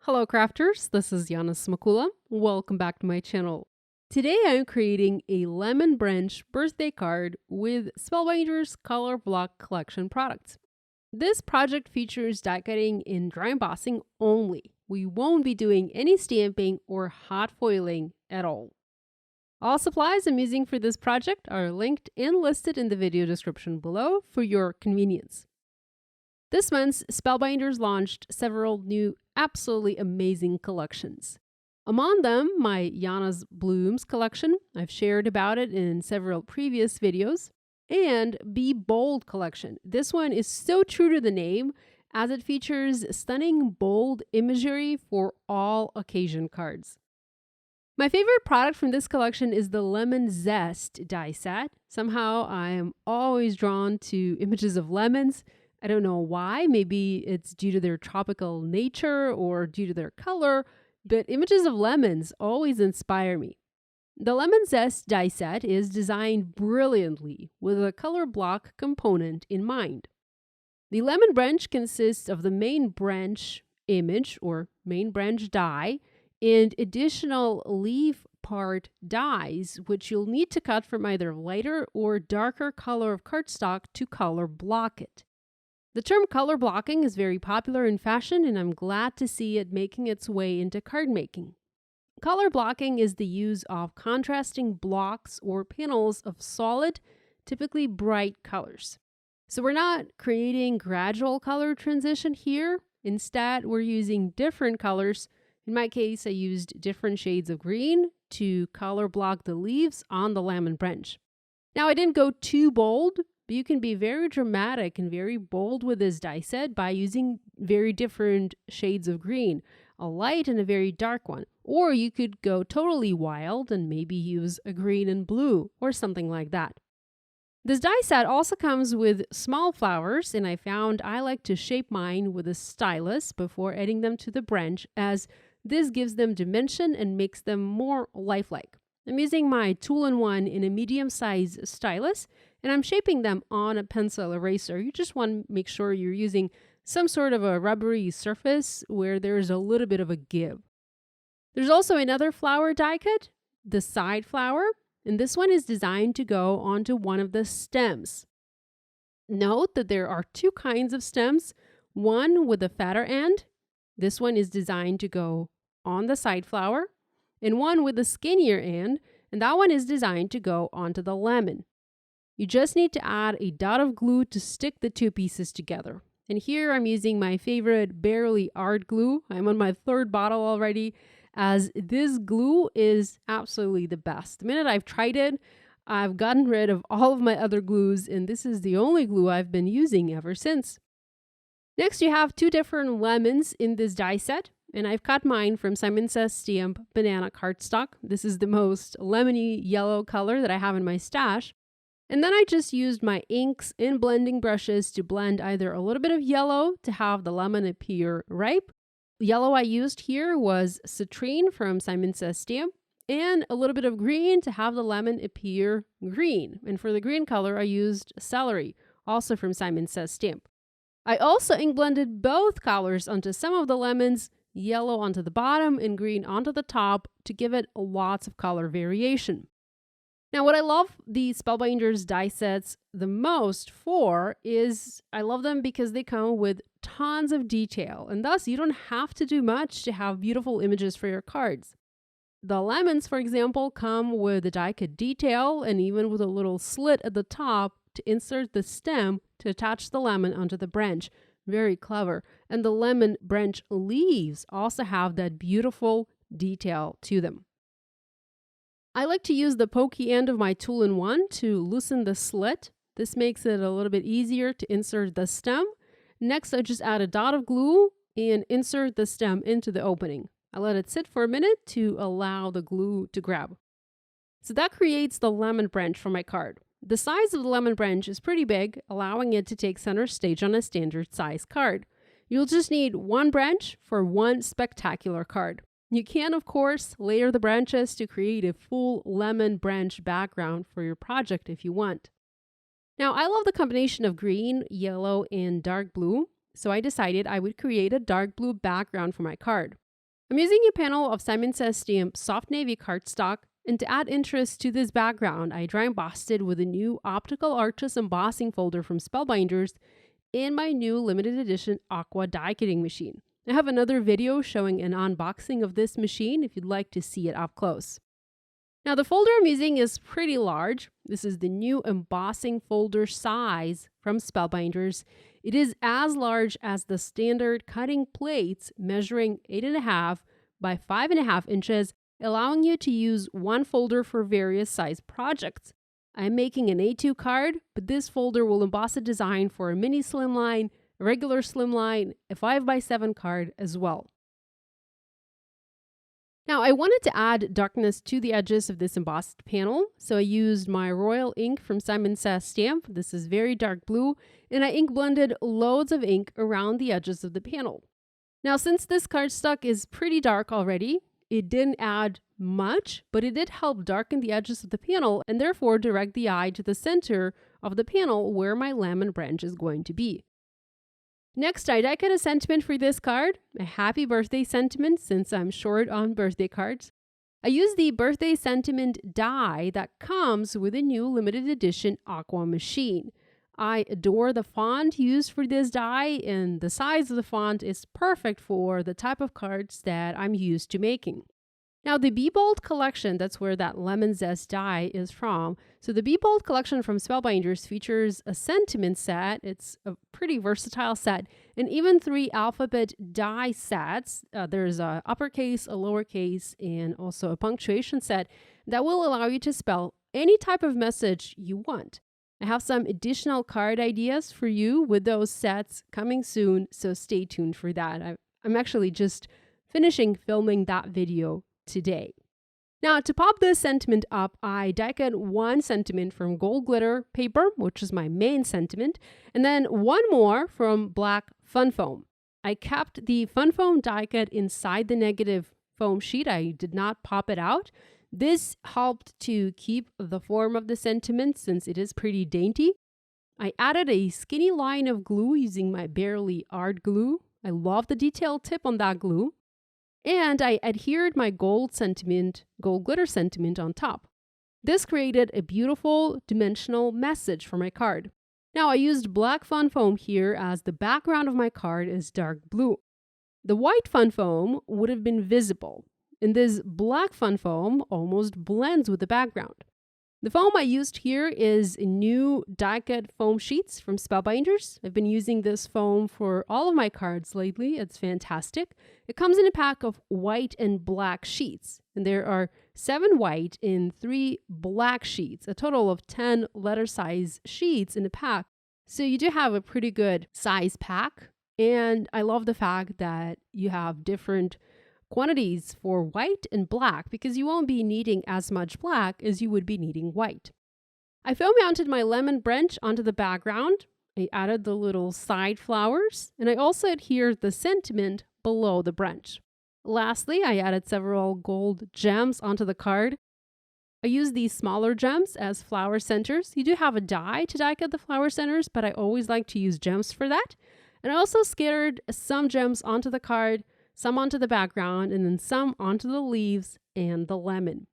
Hello crafters, this is Yana Smakula. Welcome back to my channel. Today I'm creating a lemon branch birthday card with Spellbinders Color Block Collection products. This project features die cutting and dry embossing only. We won't be doing any stamping or hot foiling at all. All supplies I'm using for this project are linked and listed in the video description below for your convenience. This month, Spellbinders launched several new absolutely amazing collections. Among them, my Yana's Blooms collection, I've shared about it in several previous videos, and Be Bold collection. This one is so true to the name as it features stunning bold imagery for all occasion cards. My favorite product from this collection is the Lemon Zest die set. Somehow I am always drawn to images of lemons. I don't know why, maybe it's due to their tropical nature or due to their color, but images of lemons always inspire me. The Lemon Zest die set is designed brilliantly with a color block component in mind. The lemon branch consists of the main branch image or main branch die and additional leaf part dies, which you'll need to cut from either lighter or darker color of cardstock to color block it. The term color blocking is very popular in fashion, and I'm glad to see it making its way into card making. Color blocking is the use of contrasting blocks or panels of solid, typically bright colors. So we're not creating gradual color transition here. Instead, we're using different colors. In my case, I used different shades of green to color block the leaves on the lemon branch. Now, I didn't go too bold, but you can be very dramatic and very bold with this die set by using very different shades of green, a light and a very dark one. Or you could go totally wild and maybe use a green and blue or something like that. This die set also comes with small flowers, and I found I like to shape mine with a stylus before adding them to the branch, as this gives them dimension and makes them more lifelike. I'm using my tool-in-one in a medium-sized stylus, and I'm shaping them on a pencil eraser. You just want to make sure you're using some sort of a rubbery surface where there's a little bit of a give. There's also another flower die cut, the side flower, and this one is designed to go onto one of the stems. Note that there are two kinds of stems, one with a fatter end. This one is designed to go on the side flower, and one with a skinnier end, and that one is designed to go onto the lemon. You just need to add a dot of glue to stick the two pieces together. And here I'm using my favorite Barely Art glue. I'm on my third bottle already, as this glue is absolutely the best. The minute I've tried it, I've gotten rid of all of my other glues, and this is the only glue I've been using ever since. Next, you have two different lemons in this die set, and I've cut mine from Simon Says Stamp Banana cardstock. This is the most lemony yellow color that I have in my stash. And then I just used my inks and blending brushes to blend either a little bit of yellow to have the lemon appear ripe. The yellow I used here was citrine from Simon Says Stamp, and a little bit of green to have the lemon appear green. And for the green color, I used celery, also from Simon Says Stamp. I also ink blended both colors onto some of the lemons, yellow onto the bottom and green onto the top, to give it lots of color variation. Now, what I love the Spellbinders die sets the most for is I love them because they come with tons of detail, and thus you don't have to do much to have beautiful images for your cards. The lemons, for example, come with a die cut detail and even with a little slit at the top to insert the stem to attach the lemon onto the branch. Very clever. And the lemon branch leaves also have that beautiful detail to them. I like to use the pokey end of my tool-in-one to loosen the slit. This makes it a little bit easier to insert the stem. Next, I just add a dot of glue and insert the stem into the opening. I let it sit for a minute to allow the glue to grab. So that creates the lemon branch for my card. The size of the lemon branch is pretty big, allowing it to take center stage on a standard size card. You'll just need one branch for one spectacular card. You can, of course, layer the branches to create a full lemon branch background for your project if you want. Now, I love the combination of green, yellow, and dark blue, so I decided I would create a dark blue background for my card. I'm using a panel of Simon Says Stamp Soft Navy cardstock, and to add interest to this background, I dry embossed it with a new Optical Arches embossing folder from Spellbinders and my new limited edition Aqua die cutting machine. I have another video showing an unboxing of this machine if you'd like to see it up close. Now the folder I'm using is pretty large. This is the new embossing folder size from Spellbinders. It is as large as the standard cutting plates, measuring 8.5 by 5.5 inches, allowing you to use one folder for various size projects. I'm making an A2 card, but this folder will emboss a design for a mini slimline, a regular slimline, a 5x7 card as well. Now, I wanted to add darkness to the edges of this embossed panel, so I used my Royal ink from Simon Says Stamp. This is very dark blue, and I ink blended loads of ink around the edges of the panel. Now, since this cardstock is pretty dark already, it didn't add much, but it did help darken the edges of the panel and therefore direct the eye to the center of the panel where my lemon branch is going to be. Next, I die cut a sentiment for this card, a happy birthday sentiment since I'm short on birthday cards. I used the birthday sentiment die that comes with a new limited edition Aqua machine. I adore the font used for this die, and the size of the font is perfect for the type of cards that I'm used to making. Now, the Be Bold collection, that's where that lemon zest die is from. So the Be Bold collection from Spellbinders features a sentiment set. It's a pretty versatile set, and even 3 alphabet die sets. There's a uppercase, a lowercase, and also a punctuation set that will allow you to spell any type of message you want. I have some additional card ideas for you with those sets coming soon, so stay tuned for that. I'm actually just finishing filming that video today. Now, to pop this sentiment up, I die cut one sentiment from gold glitter paper, which is my main sentiment, and then one more from black fun foam. I kept the fun foam die cut inside the negative foam sheet. I did not pop it out. This helped to keep the form of the sentiment since it is pretty dainty. I added a skinny line of glue using my Barely Art glue. I love the detailed tip on that glue. And I adhered my gold glitter sentiment on top. This created a beautiful dimensional message for my card. Now, I used black fun foam here as the background of my card is dark blue. The white fun foam would have been visible, and this black fun foam almost blends with the background. The foam I used here is new die cut foam sheets from Spellbinders. I've been using this foam for all of my cards lately. It's fantastic. It comes in a pack of white and black sheets, and there are 7 white and 3 black sheets, a total of 10 letter size sheets in the pack. So you do have a pretty good size pack, and I love the fact that you have different quantities for white and black because you won't be needing as much black as you would be needing white. I foam mounted my lemon branch onto the background. I added the little side flowers, and I also adhered the sentiment below the branch. Lastly, I added several gold gems onto the card. I used these smaller gems as flower centers. You do have a die to die cut the flower centers, but I always like to use gems for that. And I also scattered some gems onto the card, some onto the background, and then some onto the leaves and the lemon.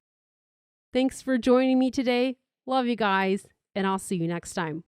Thanks for joining me today. Love you guys, and I'll see you next time.